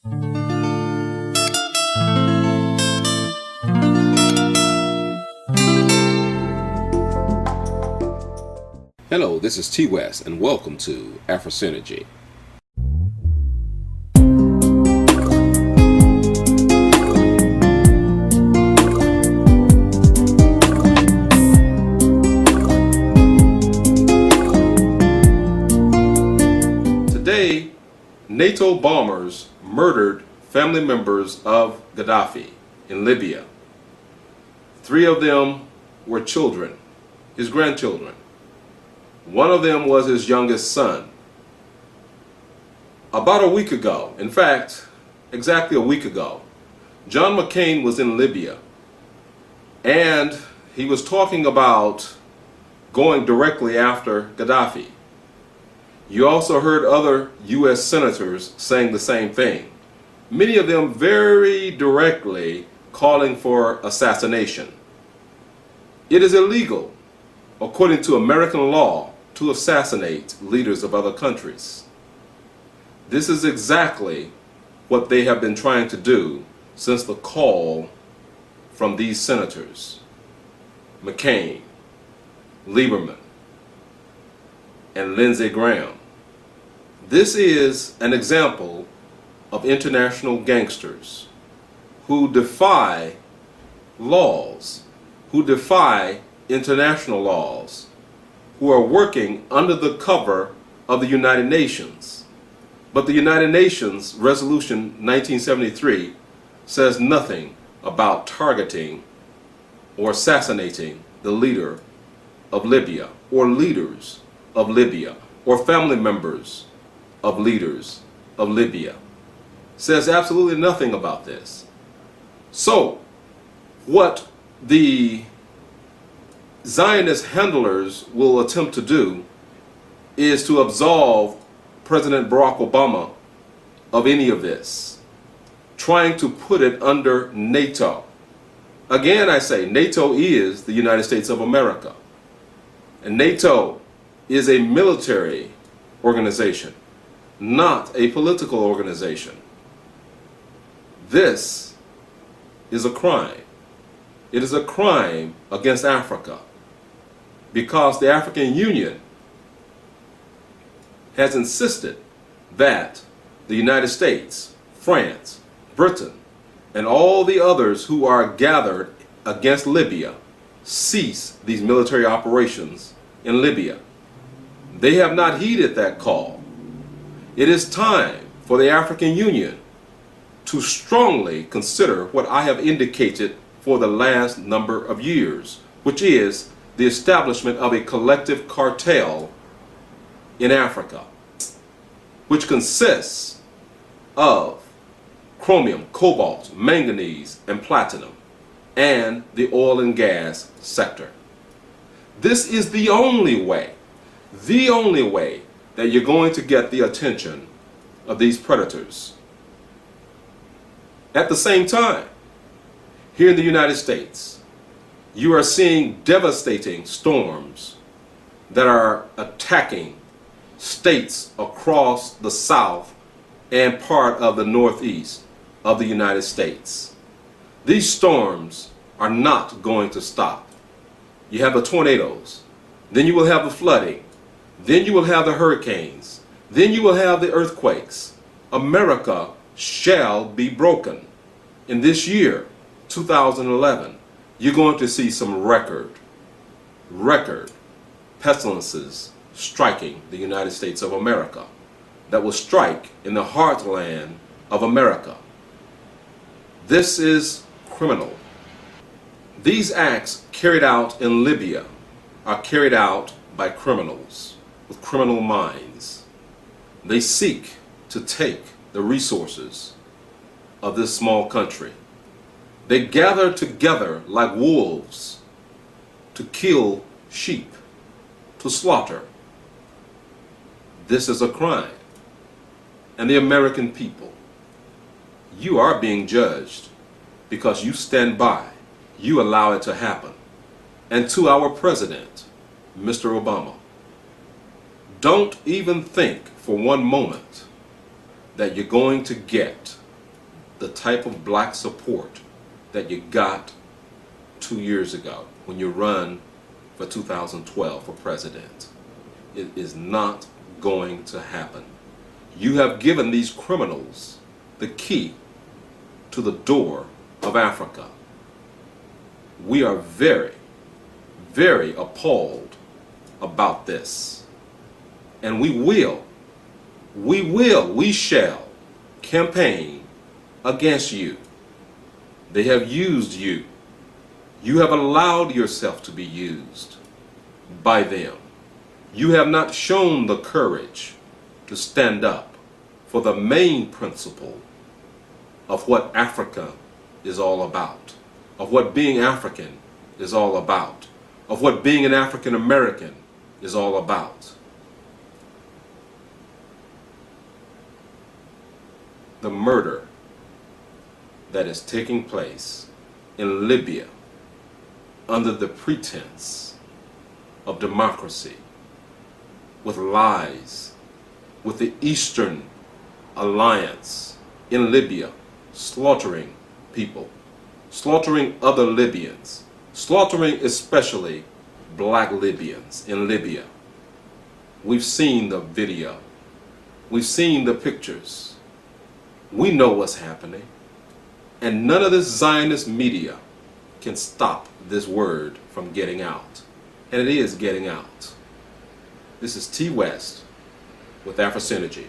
Hello, this is T West, and welcome to AfroSynergy. Today, NATO bombers murdered family members of Gaddafi in Libya. 3 of them were children, his grandchildren. One of them was his youngest son. About a week ago, in fact, exactly a week ago, John McCain was in Libya, and he was talking about going directly after Gaddafi. You also heard other U.S. senators saying the same thing, many of them very directly calling for assassination. It is illegal, according to American law, to assassinate leaders of other countries. This is exactly what they have been trying to do since the call from these senators, McCain, Lieberman, and Lindsey Graham. This is an example of international gangsters who defy laws, who defy international laws, who are working under the cover of the United Nations. But the United Nations Resolution 1973 says nothing about targeting or assassinating the leader of Libya, or leaders of Libya, or family members of leaders of Libya. Says absolutely nothing about this. So, what the Zionist handlers will attempt to do is to absolve President Barack Obama of any of this, trying to put it under NATO. Again, I say NATO is the United States of America, and NATO is a military organization, not a political organization. This is a crime. It is a crime against Africa, because the African Union has insisted that the United States, France, Britain, and all the others who are gathered against Libya cease these military operations in Libya. They have not heeded that call. It is time for the African Union to strongly consider what I have indicated for the last number of years, which is the establishment of a collective cartel in Africa, which consists of chromium, cobalt, manganese, and platinum, and the oil and gas sector. This is the only way that you're going to get the attention of these predators. At the same time, here in the United States, you are seeing devastating storms that are attacking states across the South and part of the Northeast of the United States. These storms are not going to stop. You have the tornadoes, then you will have the flooding, then you will have the hurricanes, then you will have the earthquakes. America shall be broken. In this year, 2011, you're going to see some record pestilences striking the United States of America that will strike in the heartland of America. This is criminal. These acts carried out in Libya are carried out by criminals with criminal minds. They seek to take the resources of this small country. They gather together like wolves to kill sheep, to slaughter. This is a crime. And the American people, you are being judged because you stand by, you allow it to happen. And to our president, Mr. Obama, don't even think for one moment that you're going to get the type of black support that you got 2 years ago when you run for 2012 for president. It is not going to happen. You have given these criminals the key to the door of Africa. We are very, very appalled about this. And we shall campaign against you. They have used you. You have allowed yourself to be used by them. You have not shown the courage to stand up for the main principle of what Africa is all about, of what being African is all about, of what being an African American is all about. The murder that is taking place in Libya under the pretense of democracy, with lies, with the Eastern Alliance in Libya slaughtering people, slaughtering other Libyans, slaughtering especially black Libyans in Libya. We've seen the video. We've seen the pictures. We know what's happening. And none of this Zionist media can stop this word from getting out. And it is getting out. This is T West with Afro Synergy.